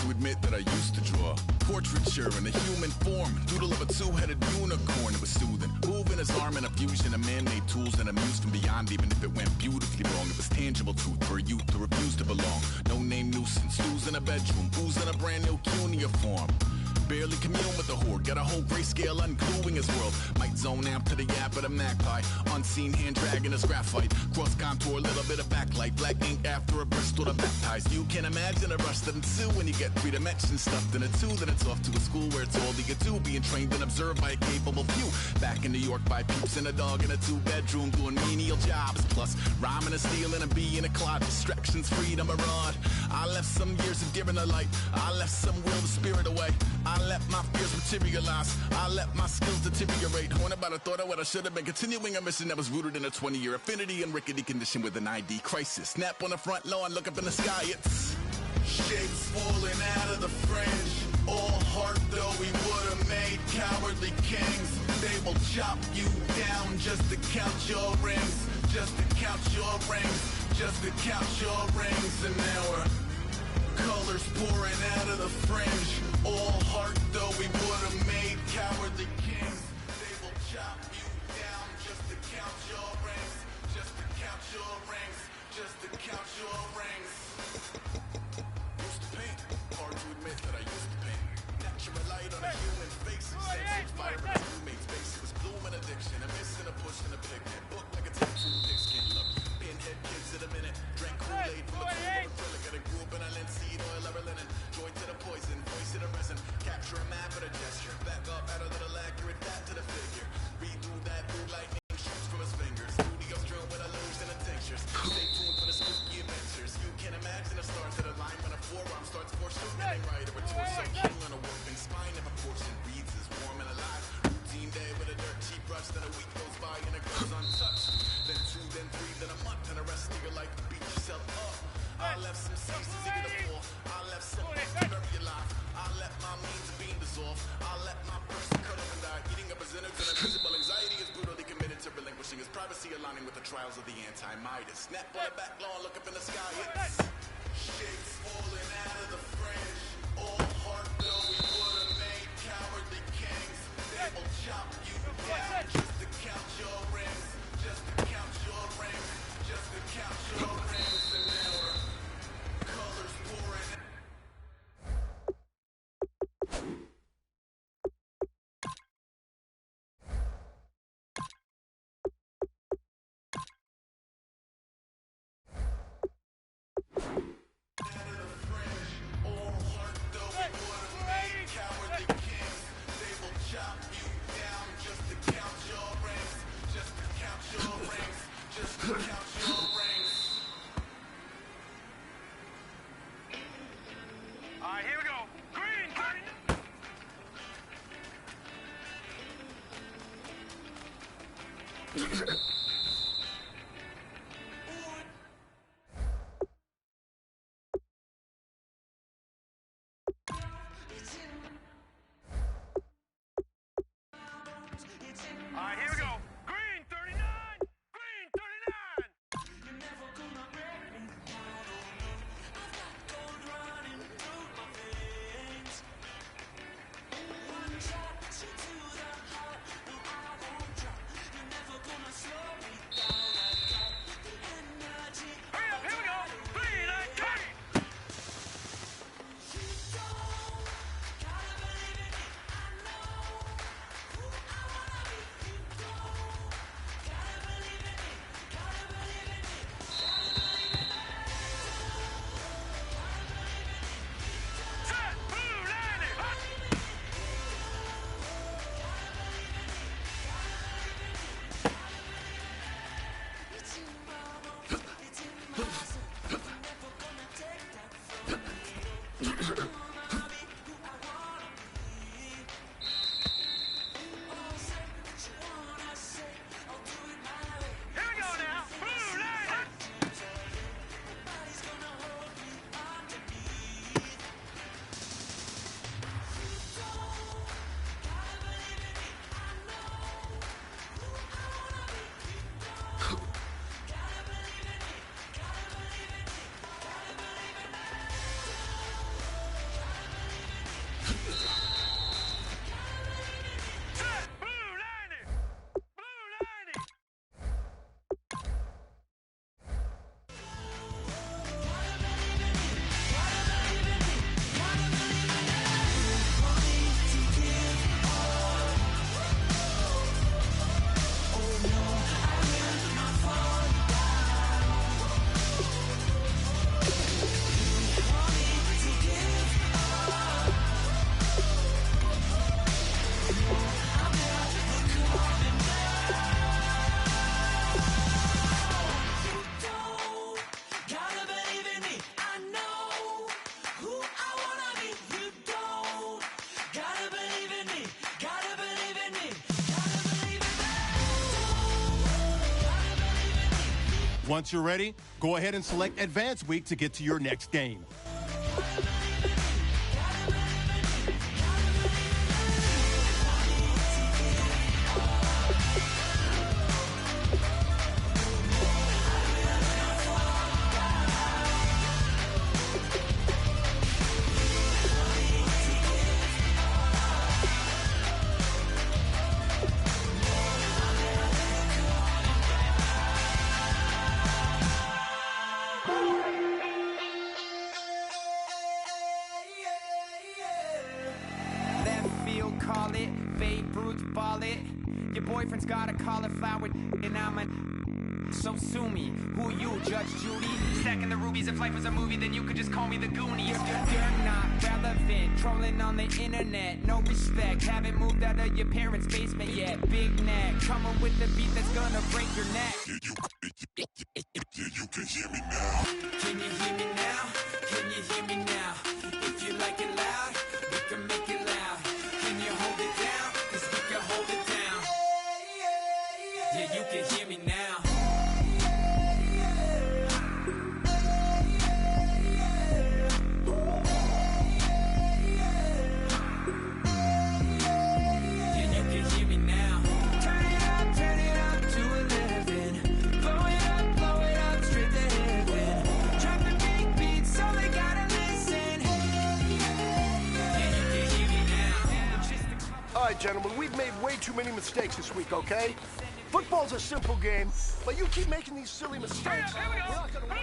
to admit that I used to draw portraiture in a human form, doodle of a two-headed unicorn. It was soothing, moving his arm in a fusion of man-made tools and a muse from beyond. Even if it went beautifully wrong, it was tangible truth for a youth to refuse to belong. No name nuisance, who's in a bedroom, who's in a brand new cuneiform. Barely commune with the horde, got a whole grayscale ungluing his world. Might zone amp to the yap of the magpie, unseen hand dragging his graphite. Cross contour, a little bit of backlight, black ink after a Bristol to baptize. You can imagine a rush that ensue when you get three dimensions stuffed in a two. Then it's off to a school where it's all you get to, being trained and observed by a capable few. Back in New York by peeps and a dog in a two-bedroom doing menial jobs. Plus, rhyming and stealing and being a clod, distractions, freedom, a rod. I left some years of giving a light, I left some will the spirit away. I let my fears materialize, I let my skills deteriorate. When about I thought of what I should have been, continuing a mission that was rooted in a 20-year affinity and rickety condition with an ID crisis. Snap on the front lawn, look up in the sky, it's shapes falling out of the fringe. All heart though we would have made cowardly kings. They will chop you down just to count your rings, just to count your rings, just to count your rings. And now we're colors pouring out of the fringe. All heart though we would have made cowardly kings. They will chop you down just to count your rings, just to count your rings, just to count your rings. Used to paint, hard to admit that I used to paint. Natural light on a human face, sense fire in a roommate's face. It was gloom and addiction, a miss and a push and a picnic. Book like a tattoo pigskin look. Pinhead kids in a minute, drank Kool-Aid from a tube of acrylic. And I grew up in a linseed oil ever linen. Joy to the poison, voice to the resin. Capture a map at a gesture. Back up, add a little accurate that to the figure. Redo that blue lightning shoots from his fingers. Studios drill with illusion and tinctures. Stay tuned for the spooky adventures. You can imagine a star to the line when a forearm starts foreshortening right. Or a torso king on a warping spine. If a portion reads as warm and alive. Routine day with a dirt cheap brush. Then a week goes by and it goes untouched. Then two, then three, then a month. And the rest of your life to beat yourself up. I left some seeds to the poor. I left some to bury your life. I let my means being dissolved. I let my person cut up and die. Eating up his innards and invisible anxiety is brutally committed to relinquishing his privacy, aligning with the trials of the anti-Midas. Snap on the back lawn, look up in the sky. It's shapes falling out of the fringe. All heart though we would have made cowardly kings. They will chop you down just to count your rings, just to count your rings, just to count your rings. And now we're colors pouring out. Once you're ready, go ahead and select Advance Week to get to your next game. Call it, Babe Ruth ball it. Your boyfriend's got a cauliflower and I'm a... So sue me, who you, Judge Judy? Stacking the rubies, if life was a movie, then you could just call me the Goonies. You're not relevant, trolling on the internet. No respect, haven't moved out of your parents' basement yet. Big neck, coming with the beat that's gonna break your neck. You can hear me now. Can you hear me now? Can you hear me now? If you like it loud, we can make it loud. Can you hold it down? 'Cause we can hold it down. Yeah, you can hear me now. Yeah, you can hear me now. Turn it up to 11. Blow it up straight to heaven. Drop the big beats so they gotta listen. Yeah, you can hear me now. All right, gentlemen, we've made way too many mistakes this week, okay? Football's a simple game, but you keep making these silly mistakes. Here we go. We're not gonna win.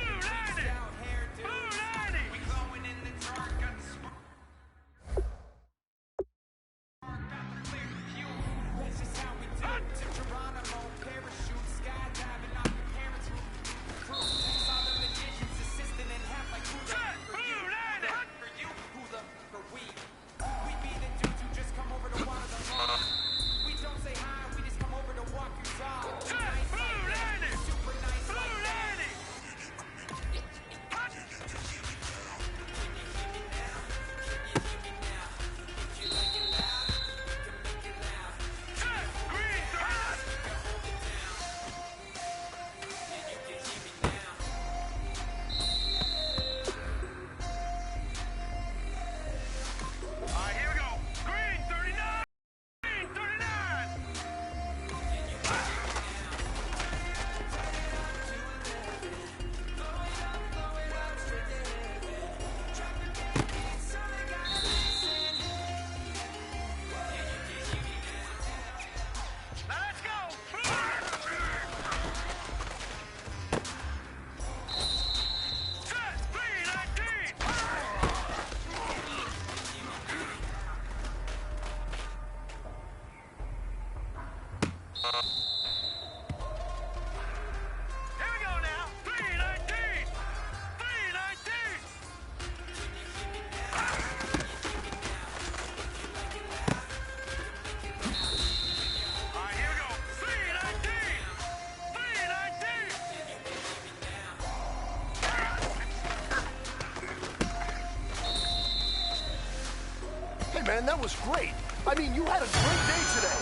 Man, that was great. I mean, you had a great day today.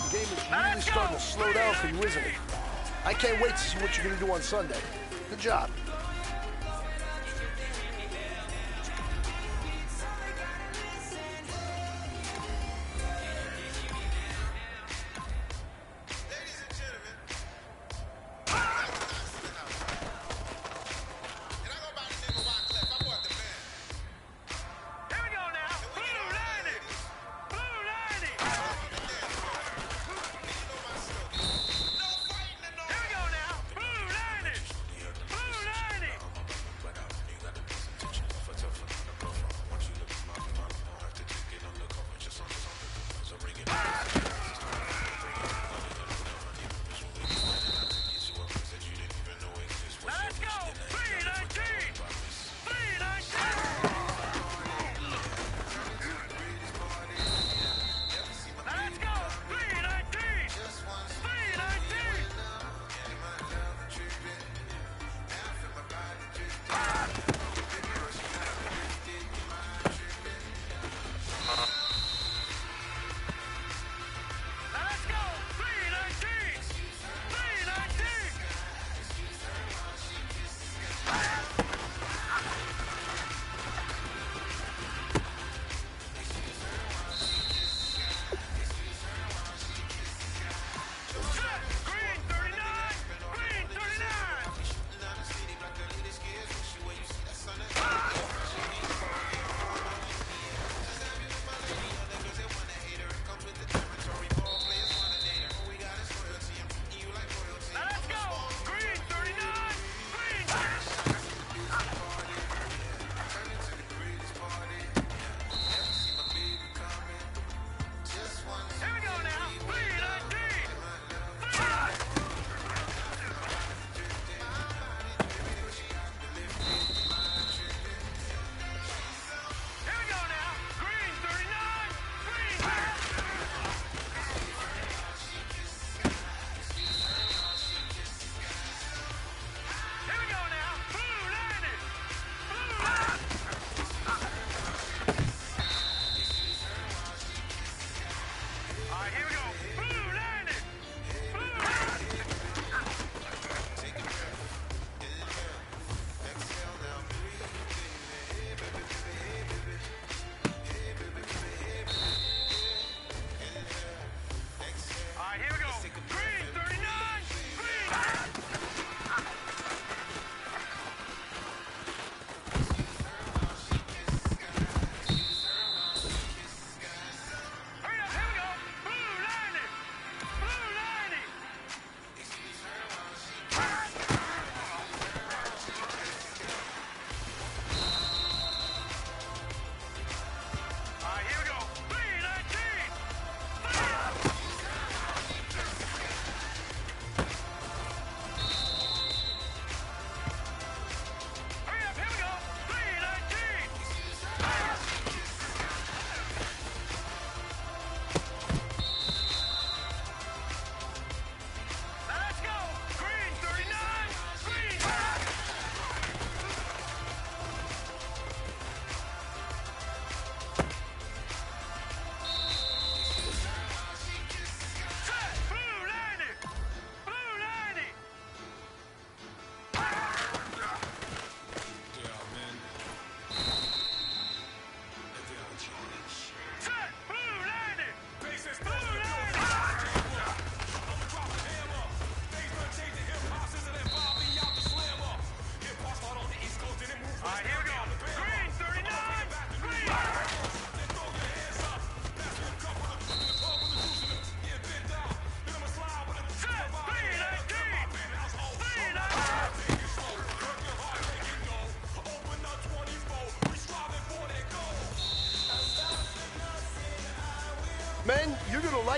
The game is really starting to slow down for you, isn't it? I can't wait to see what you're going to do on Sunday. Good job.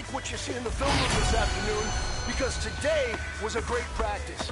like what you see in the film room this afternoon, because today was a great practice.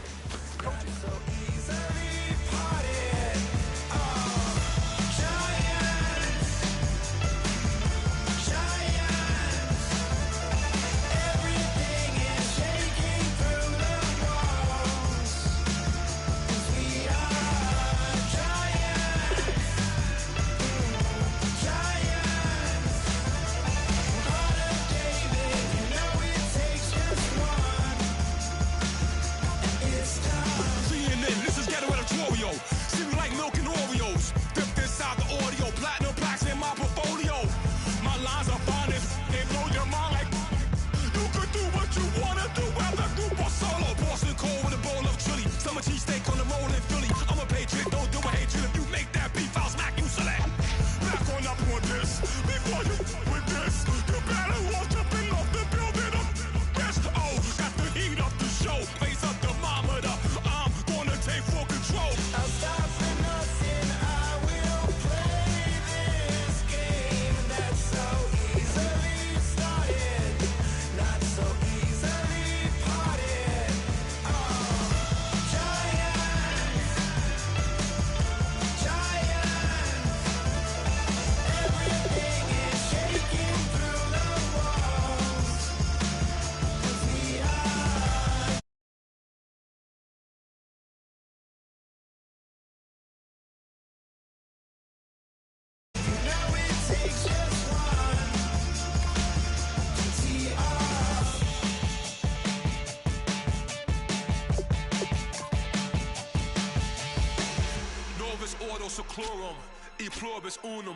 Seclorum, e pluribus unum.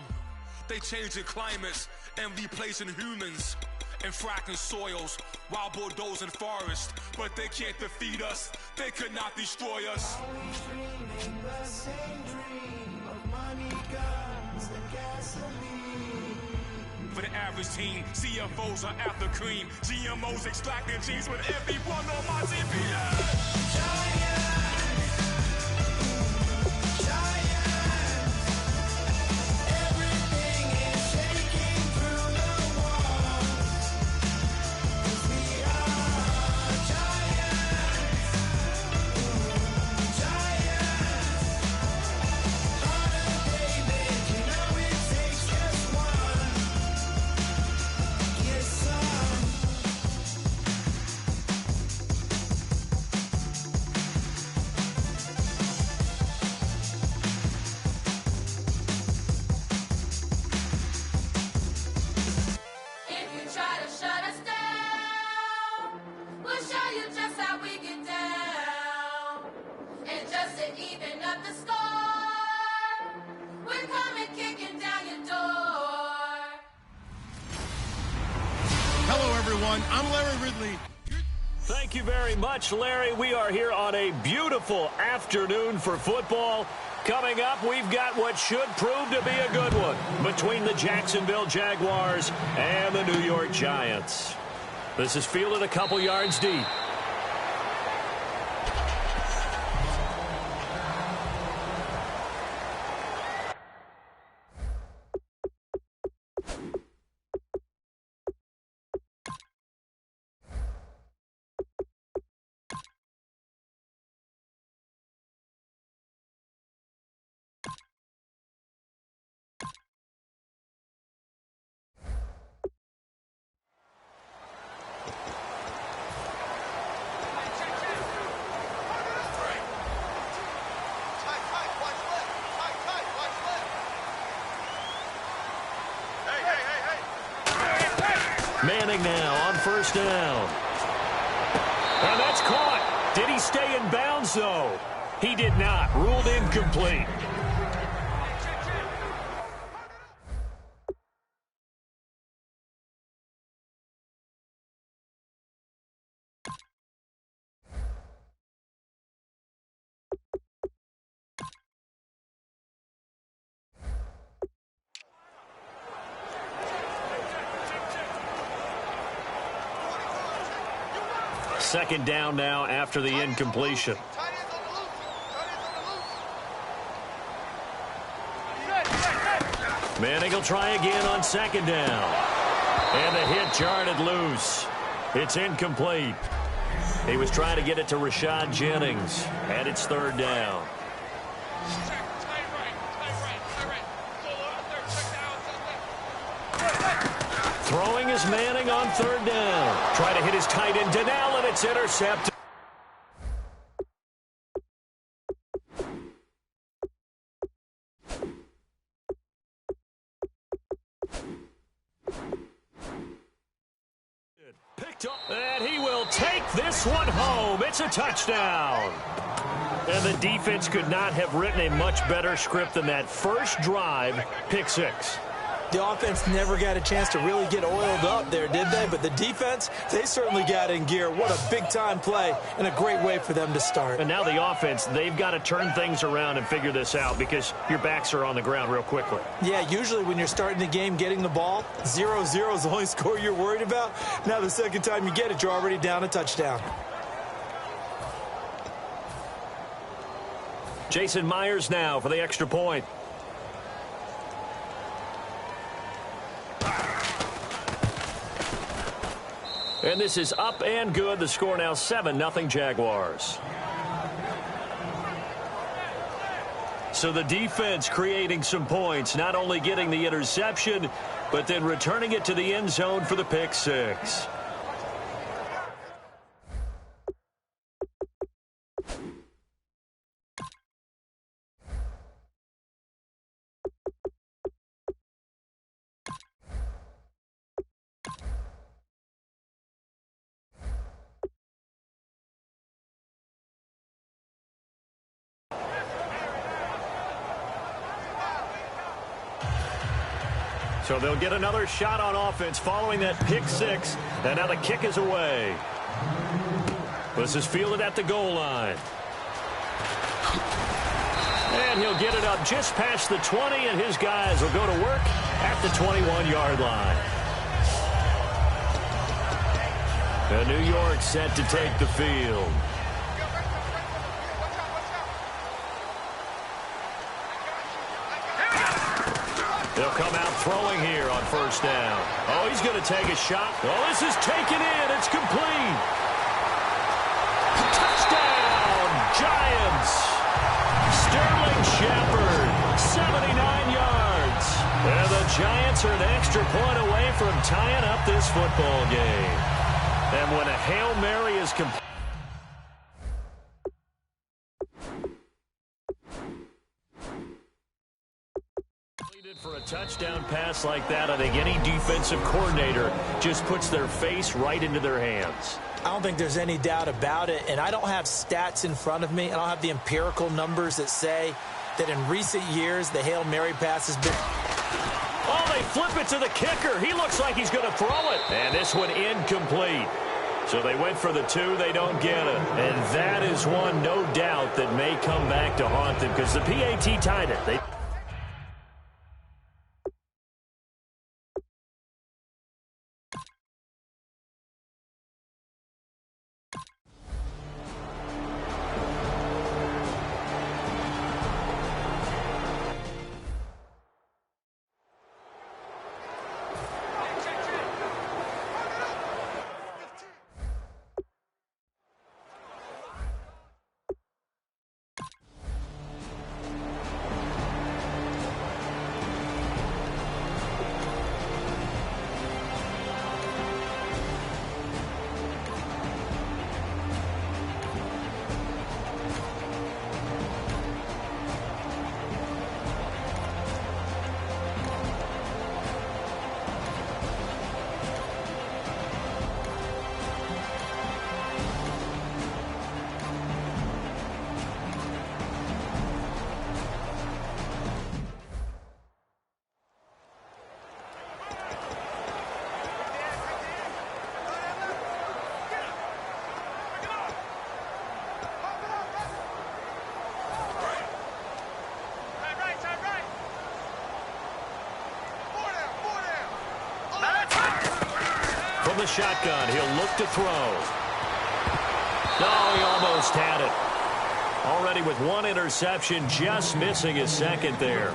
They changing climates and replacing humans and fracking soils while bulldozing forests. But they can't defeat us. They could not destroy us. Always dreaming the same dream of money, guns, and gasoline. For the average team, CFOs are after cream. GMOs extracting genes with everyone on my GPS. Giant. I'm Larry Ridley. Thank you very much, Larry. We are here on a beautiful afternoon for football. Coming up, we've got what should prove to be a good one between the Jacksonville Jaguars and the New York Giants. This is fielded a couple yards deep. Manning now on first down. And that's caught. Did he stay in bounds, though? He did not. Ruled incomplete. Second down now after the incompletion. Manning will try again on second down. And the hit jarred it loose. It's incomplete. He was trying to get it to Rashad Jennings, and it's third down. Throwing is Manning on third down. Try to hit his tight end, Donnell, and it's intercepted. And he will take this one home. It's a touchdown. And the defense could not have written a much better script than that first drive, pick six. The offense never got a chance to really get oiled up there, did they? But the defense, they certainly got in gear. What a big-time play and a great way for them to start. And now the offense, they've got to turn things around and figure this out because your backs are on the ground real quickly. Yeah, usually when you're starting the game getting the ball, 0-0 is the only score you're worried about. Now the second time you get it, you're already down a touchdown. Jason Myers now for the extra point. And this is up and good. The score now 7-0 Jaguars. So the defense creating some points, not only getting the interception, but then returning it to the end zone for the pick six. So they'll get another shot on offense following that pick six. And now the kick is away. This is fielded at the goal line. And he'll get it up just past the 20, and his guys will go to work at the 21-yard line. And New York set to take the field. They'll come out throwing here on first down. Oh, he's going to take a shot. Oh, this is taken in. It's complete. Touchdown, Giants. Sterling Shepard, 79 yards. And the Giants are an extra point away from tying up this football game. And when a Hail Mary is complete, for a touchdown pass like that, I think any defensive coordinator just puts their face right into their hands. I don't think there's any doubt about it, and I don't have stats in front of me. I don't have the empirical numbers that say that in recent years the Hail Mary pass has been... Oh, they flip it to the kicker. He looks like he's going to throw it. And this one incomplete. So they went for the two. They don't get it. And that is one, no doubt, that may come back to haunt them because the PAT tied it. The shotgun. He'll look to throw. No, he almost had it. Already with one interception, just missing his second there.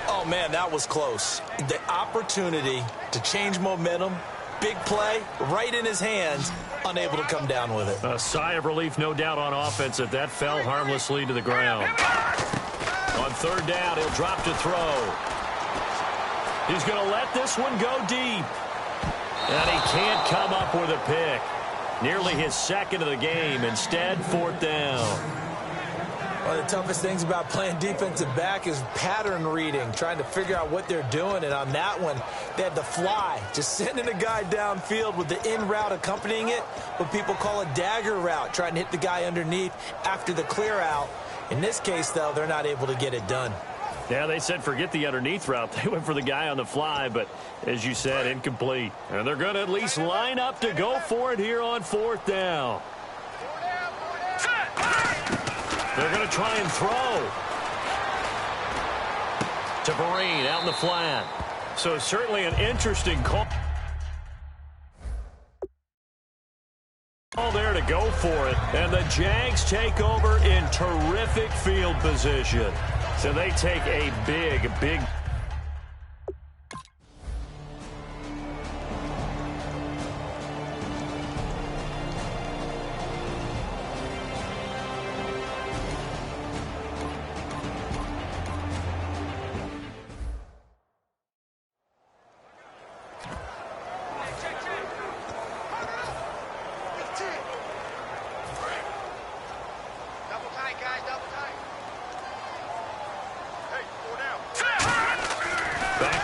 Oh, Oh, man, that was close. The opportunity to change momentum, big play, right in his hands, unable to come down with it. A sigh of relief, no doubt, on offense that that fell harmlessly to the ground. On third down, he'll drop to throw. He's going to let this one go deep. And he can't come up with a pick. Nearly his second of the game. Instead, fourth down. One of the toughest things about playing defensive back is pattern reading, trying to figure out what they're doing. And on that one, they had the fly, just sending a guy downfield with the in route accompanying it, what people call a dagger route, trying to hit the guy underneath after the clear out. In this case, though, they're not able to get it done. Yeah, they said forget the underneath route. They went for the guy on the fly, but as you said, incomplete. And they're going to at least line up to go for it here on fourth down. They're going to try and throw. To Vereen out in the flat. So certainly an interesting call. All there to go for it. And the Jags take over in terrific field position. So they take a big.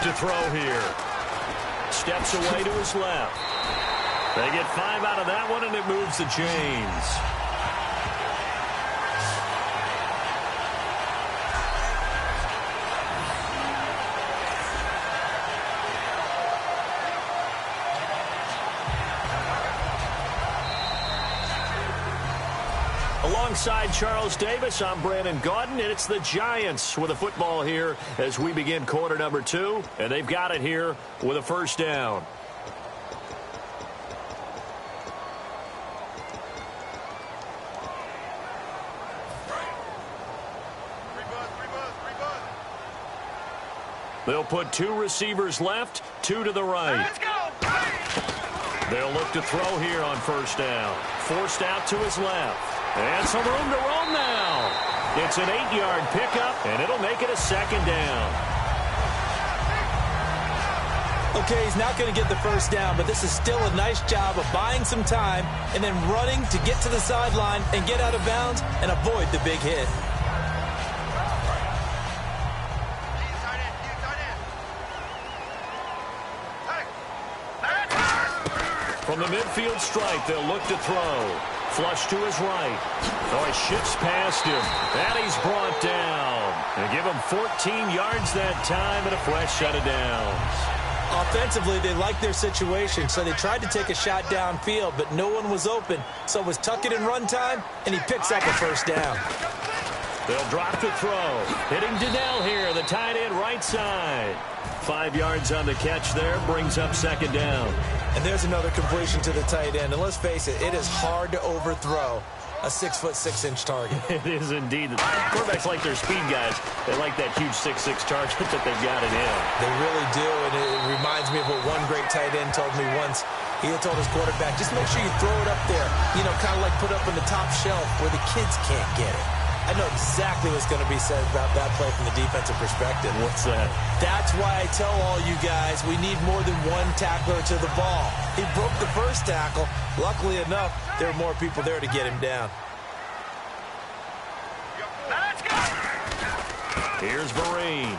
To throw here. Steps away to his left. They get 5 out of that one, and it moves the chains. Alongside Charles Davis, I'm Brandon Gaudin, and it's the Giants with a football here as we begin quarter number 2, and they've got it here with a first down. They'll put 2 receivers left, 2 to the right. Let's go! They'll look to throw here on first down. Forced out to his left. And some room to roam now. It's an 8-yard pickup, and it'll make it a second down. Okay, he's not going to get the first down, but this is still a nice job of buying some time and then running to get to the sideline and get out of bounds and avoid the big hit. From the midfield stripe, they'll look to throw. Flush to his right. Oh, he shifts past him. And he's brought down. They give him 14 yards that time and a fresh set of downs. Offensively, they liked their situation, so they tried to take a shot downfield, but no one was open. So it was tuck it in run time, and he picks up a first down. They'll drop to throw. Hitting Donnell here, the tight end right side. 5 yards on the catch there, brings up second down. And there's another completion to the tight end. And let's face it is hard to overthrow a 6'6" target. It is indeed. Quarterbacks like their speed guys. They like that huge 6'6" target that they've got it in. They really do, and it reminds me of what one great tight end told me once. He had told his quarterback, just make sure you throw it up there. You know, kind of like put it up on the top shelf where the kids can't get it. I know exactly what's going to be said about that play from the defensive perspective. What's that? That's why I tell all you guys we need more than one tackler to the ball. He broke the first tackle. Luckily enough, there were more people there to get him down. Let's go! Here's Vereen.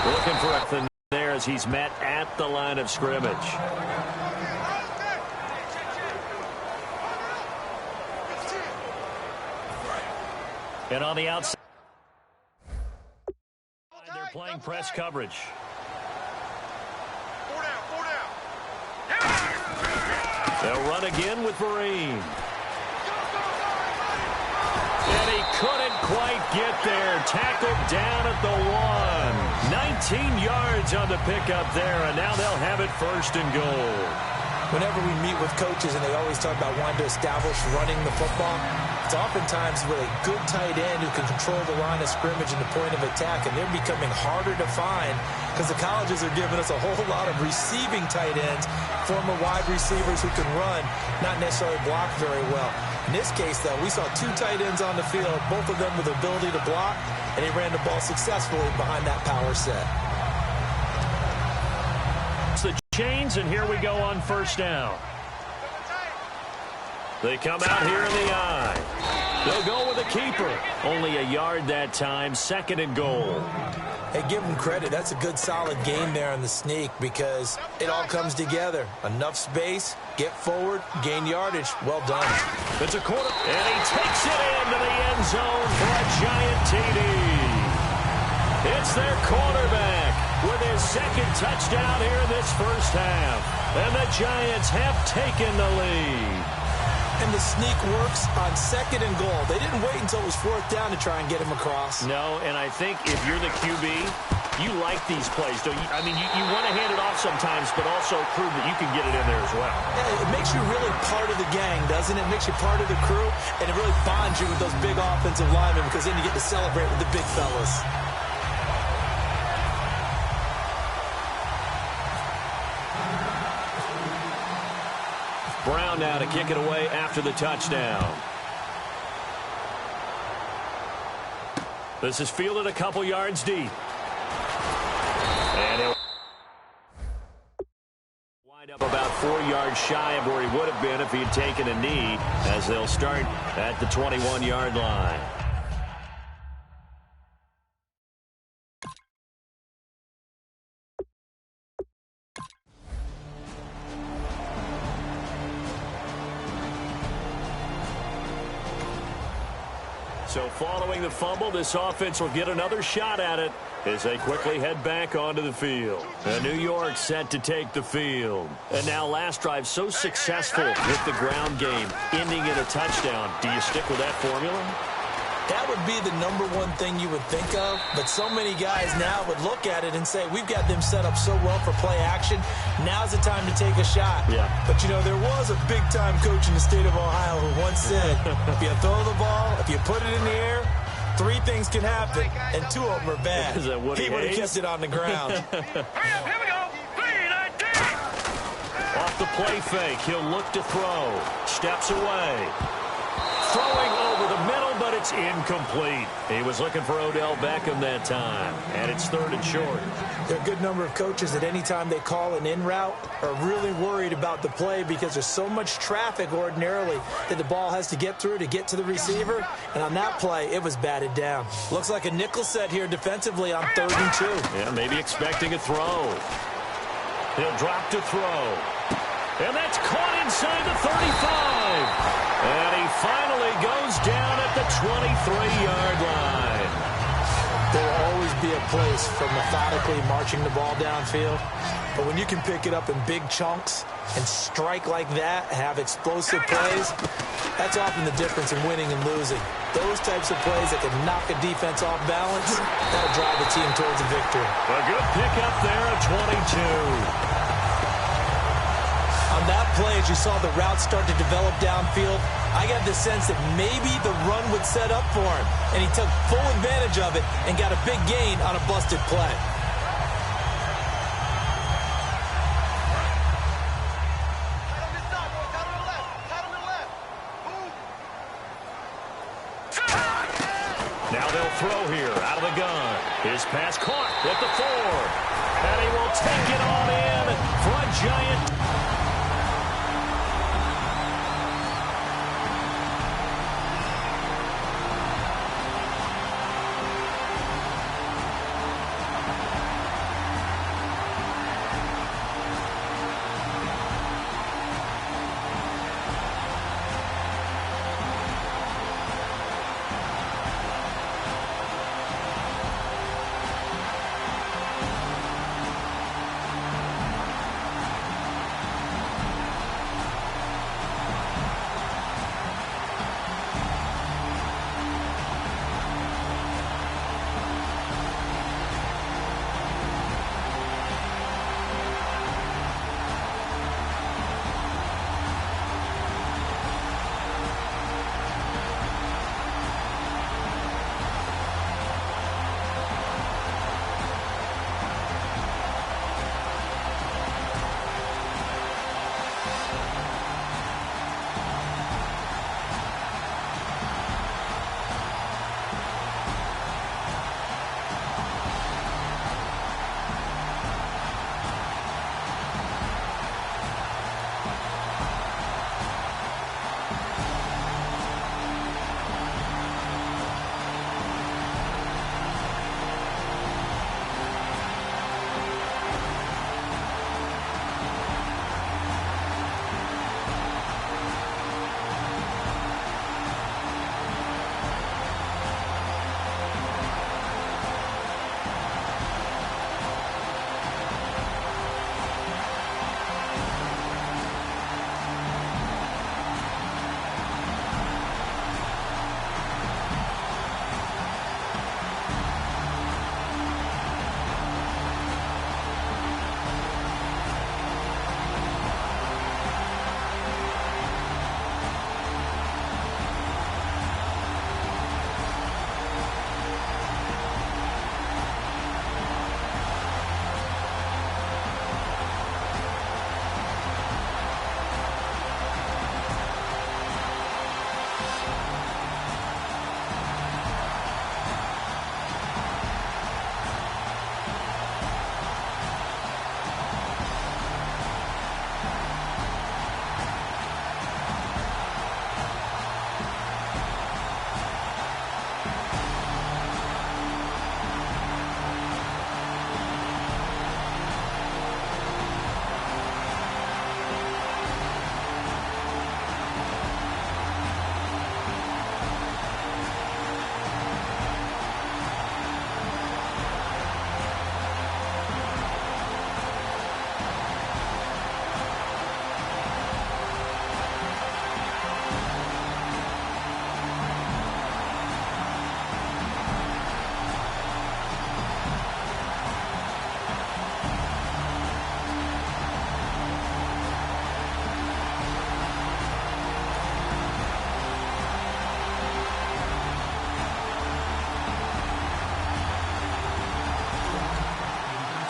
Looking for a thin there as he's met at the line of scrimmage. And on the outside, they're playing press coverage. 4 down. They'll run again with Vereen. And he couldn't quite get there. Tackled down at the 1. 19 yards on the pickup there, and now they'll have it first and goal. whenever we meet with coaches and they always talk about wanting to establish running the football, it's oftentimes with a good tight end who can control the line of scrimmage and the point of attack, and they're becoming harder to find because the colleges are giving us a whole lot of receiving tight ends, former wide receivers who can run, not necessarily block very well. In this case, though, we saw 2 tight ends on the field, both of them with the ability to block, and he ran the ball successfully behind that power set. It's the chains, and here we go on first down. They come out here in the eye. They'll go with a keeper. Only a yard that time, 2nd and goal. Hey, give them credit. That's a good, solid game there on the sneak because it all comes together. Enough space, get forward, gain yardage. Well done. It's a quarter, and he takes it into the end zone for a giant TD. It's their quarterback with his 2nd touchdown here in this first half. And the Giants have taken the lead. And the sneak works on 2nd and goal. They didn't wait until it was 4th down to try and get him across. No, and I think if you're the QB, you like these plays, don't you? I mean, you want to hand it off sometimes, but also prove that you can get it in there as well. Yeah, it makes you really part of the gang, doesn't it? It makes you part of the crew, and it really bonds you with those big offensive linemen because then you get to celebrate with the big fellas. Brown now to kick it away after the touchdown. This is fielded a couple yards deep. And he'll wind up about 4 yards shy of where he would have been if he had taken a knee, as they'll start at the 21-yard line. So following the fumble, this offense will get another shot at it as they quickly head back onto the field. And New York set to take the field. And now last drive so successful with the ground game, ending in a touchdown. Do you stick with that formula? That would be the number one thing you would think of, but so many guys now would look at it and say, we've got them set up so well for play action, now's the time to take a shot. Yeah. But, you know, there was a big-time coach in the state of Ohio who once said, if you throw the ball, if you put it in the air, 3 things can happen, and 2 of them are bad. Is that Woody He would have Hayes? kept it on the ground. Here we go. 3, 19. Off the play fake, he'll look to throw. Steps away. Throwing over the middle, but it's incomplete. He was looking for Odell Beckham that time, and it's 3rd and short. There are a good number of coaches that any time they call an in route are really worried about the play because there's so much traffic ordinarily that the ball has to get through to get to the receiver. And on that play, it was batted down. Looks like a nickel set here defensively on 3rd and 2. Yeah, maybe expecting a throw. He'll drop to throw. And that's caught inside the 35. And he finally goes down at the 23-yard line. There will always be a place for methodically marching the ball downfield. But when you can pick it up in big chunks and strike like that, have explosive plays, that's often the difference in winning and losing. Those types of plays that can knock a defense off balance, that'll drive the team towards a victory. A good pickup there at 22. On that play, as you saw the route start to develop downfield, I got the sense that maybe the run would set up for him, and he took full advantage of it and got a big gain on a busted play. Now they'll throw here out of the gun. His pass caught at the 4. And he will take it on in for a giant.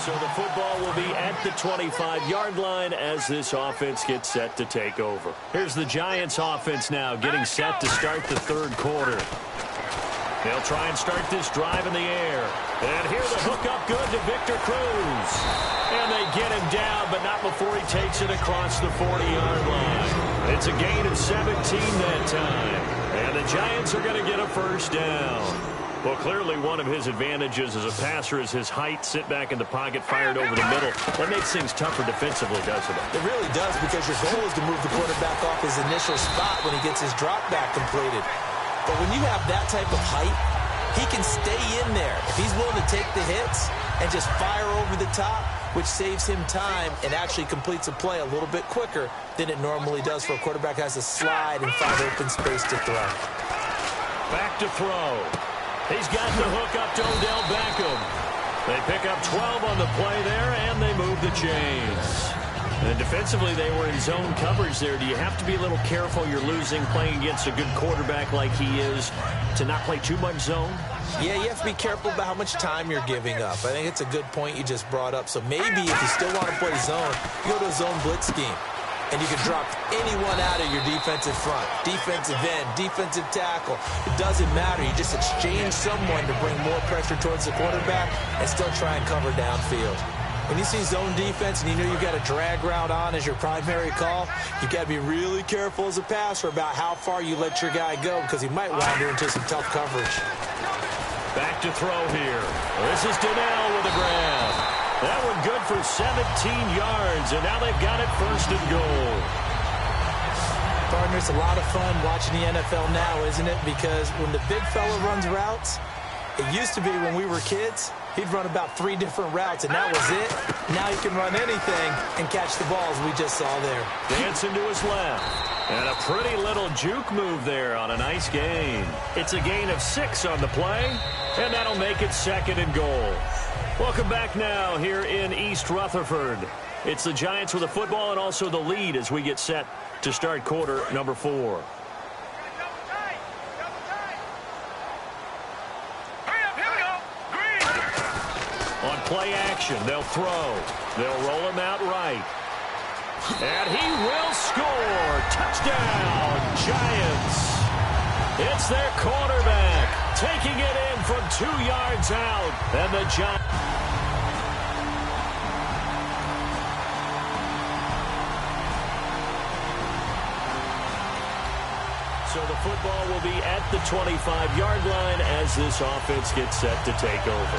So the football will be at the 25-yard line as this offense gets set to take over. Here's the Giants offense now getting set to start the third quarter. They'll try and start this drive in the air. And here the hook up good to Victor Cruz. And they get him down, but not before he takes it across the 40-yard line. It's a gain of 17 that time. And the Giants are going to get a first down. Well, clearly one of his advantages as a passer is his height. Sit back in the pocket, fired over the middle. That makes things tougher defensively, doesn't it? It really does, because your goal is to move the quarterback off his initial spot when he gets his drop back completed. But when you have that type of height, he can stay in there. If he's willing to take the hits and just fire over the top, which saves him time and actually completes a play a little bit quicker than it normally does for a quarterback who has to slide and find open space to throw. Back to throw. He's got the hook up to Odell Beckham. They pick up 12 on the play there, and they move the chains. And defensively, they were in zone coverage there. Do you have to be a little careful? You're losing playing against a good quarterback like he is to not play too much zone? Yeah, you have to be careful about how much time you're giving up. I think it's a good point you just brought up. So maybe if you still want to play zone, you go to a zone blitz scheme. And you can drop anyone out of your defensive front, defensive end, defensive tackle. It doesn't matter. You just exchange someone to bring more pressure towards the quarterback and still try and cover downfield. When you see zone defense and you know you've got a drag route on as your primary call, you've got to be really careful as a passer about how far you let your guy go, because he might wander into some tough coverage. Back to throw here. This is Donnell with a grab. That one good for 17 yards, and now they've got it first and goal. Partner, it's a lot of fun watching the NFL now, isn't it? Because when the big fella runs routes, it used to be when we were kids, he'd run about 3 different routes, and that was it. Now he can run anything and catch the balls we just saw there. Dancing to his left. And a pretty little juke move there on a nice gain. It's a gain of 6 on the play, and that'll make it second and goal. Welcome back now here in East Rutherford. It's the Giants with the football and also the lead as we get set to start quarter number 4. On play action, they'll throw. They'll roll him out right. And he will score. Touchdown, Giants. It's their quarterback taking it in from 2 yards out. And the Giants. So the football will be at the 25-yard line as this offense gets set to take over.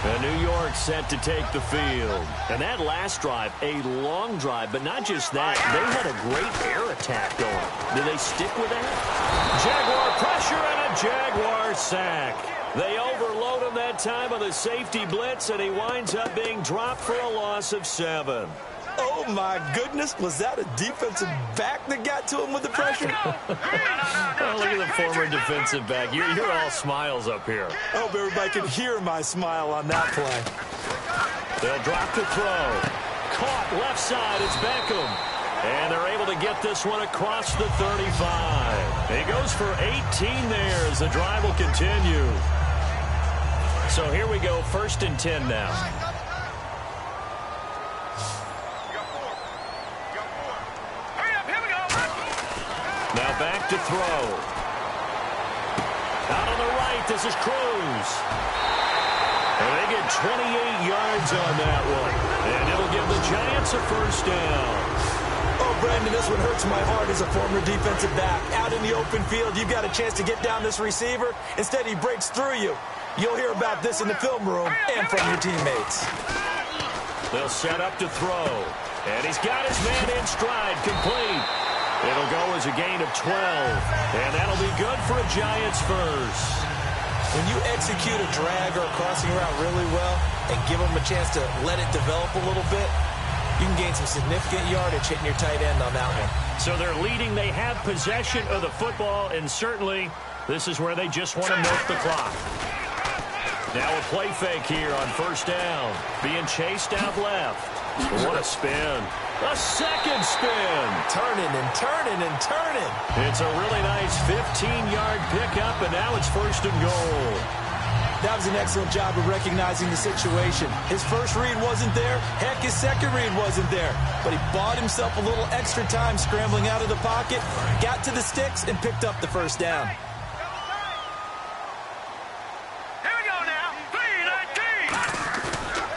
And New York set to take the field. And that last drive, a long drive, but not just that. They had a great air attack going. Do they stick with that? Jaguar pressure and a Jaguar sack. They overload him that time on the safety blitz, and he winds up being dropped for a loss of 7. Oh, my goodness. Was that a defensive back that got to him with the pressure? Oh, look at the former defensive back. You're all smiles up here. I hope everybody can hear my smile on that play. They'll drop to throw. Caught left side. It's Beckham. And they're able to get this one across the 35. He goes for 18 there as the drive will continue. So here we go, 1st and 10 now. Now back to throw. Out on the right, this is Cruz. And they get 28 yards on that one. And it'll give the Giants a first down. Oh, Brandon, this one hurts my heart as a former defensive back. Out in the open field, you've got a chance to get down this receiver. Instead, he breaks through you. You'll hear about this in the film room and from your teammates. They'll set up to throw. And he's got his man in stride, complete. It'll go as a gain of 12. And that'll be good for a Giants first. When you execute a drag or a crossing route really well and give them a chance to let it develop a little bit, you can gain some significant yardage hitting your tight end on that one. So they're leading. They have possession of the football, and certainly this is where they just want to milk the clock. Now a play fake here on first down. Being chased out left. What a spin. A second spin. Turning and turning and turning. It's a really nice 15-yard pickup, and now it's first and goal. That was an excellent job of recognizing the situation. His first read wasn't there. Heck, his second read wasn't there. But he bought himself a little extra time scrambling out of the pocket, got to the sticks, and picked up the first down.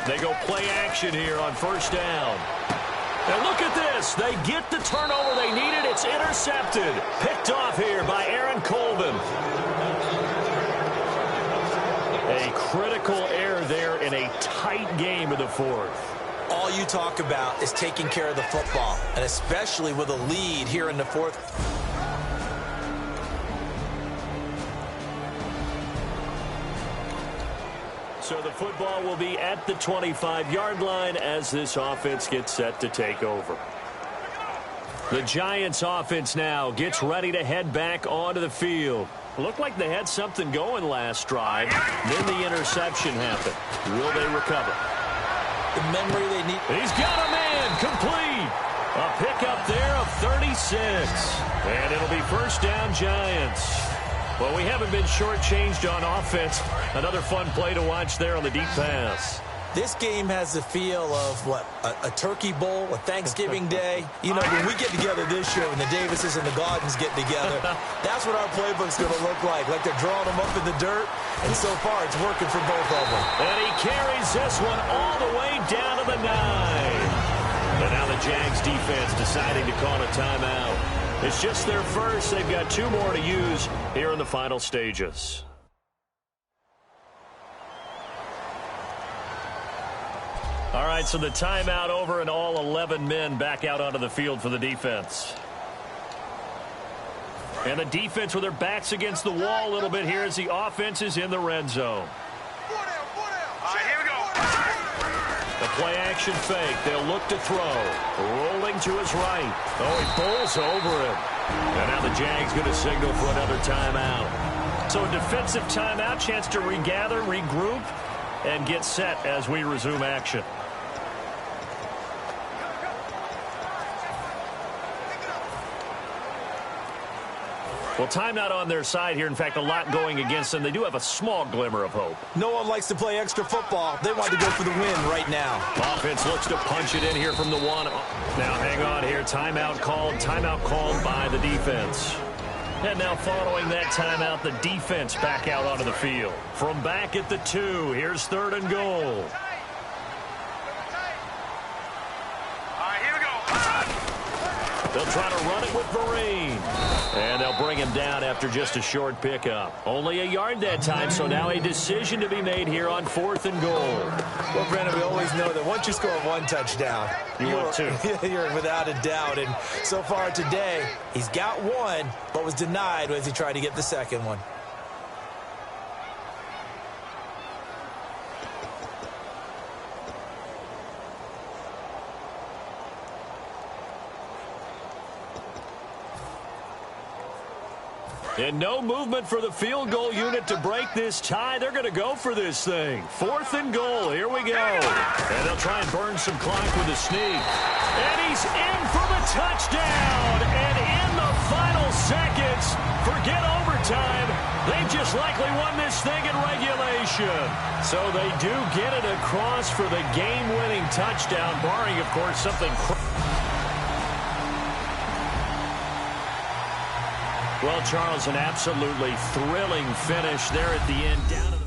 They go play action here on first down. And look at this. They get the turnover they needed. It's intercepted. Picked off here by Aaron Colvin. A critical error there in a tight game of the fourth. All you talk about is taking care of the football, and especially with a lead here in the fourth. So the football will be at the 25-yard line as this offense gets set to take over. The Giants offense now gets ready to head back onto the field. Looked like they had something going last drive. Then the interception happened. Will they recover? The memory they need. He's got a man complete. A pickup there of 36. And it'll be first down Giants. Well, we haven't been shortchanged on offense. Another fun play to watch there on the deep pass. This game has the feel of, what, a turkey bowl, a Thanksgiving day. You know, when we get together this year, when the Davises and the Gaudens get together, that's what our playbook's going to look like they're drawing them up in the dirt, and so far it's working for both of them. And he carries this one all the way down to the 9. And now the Jags defense deciding to call a timeout. It's just their first. They've got 2 more to use here in the final stages. All right, so the timeout over and all 11 men back out onto the field for the defense. And the defense with their backs against the wall a little bit here as the offense is in the red zone. All right, here we go. The play action fake. They'll look to throw. Rolling to his right. Oh, he pulls over him. And now the Jags going to signal for another timeout. So a defensive timeout, chance to regather, regroup, and get set as we resume action. Well, timeout on their side here. In fact, a lot going against them. They do have a small glimmer of hope. No one likes to play extra football. They want to go for the win right now. Offense looks to punch it in here from the 1. Now, hang on here. Timeout called by the defense. And now following that timeout, the defense back out onto the field. From back at the 2, here's 3rd and goal. All right, here we go. They'll try to run it with Vereen. And they'll bring him down after just a short pickup. Only a yard that time, so now a decision to be made here on 4th and goal. Well, Brandon, we always know that once you score 1 touchdown, you're without a doubt. And so far today, he's got 1, but was denied as he tried to get the second one. And no movement for the field goal unit to break this tie. They're going to go for this thing. 4th and goal. Here we go. And they'll try and burn some clock with a sneak. And he's in for the touchdown. And in the final seconds, forget overtime. They've just likely won this thing in regulation. So they do get it across for the game-winning touchdown, barring, of course, something. Well, Charles, an absolutely thrilling finish there at the end. Down to the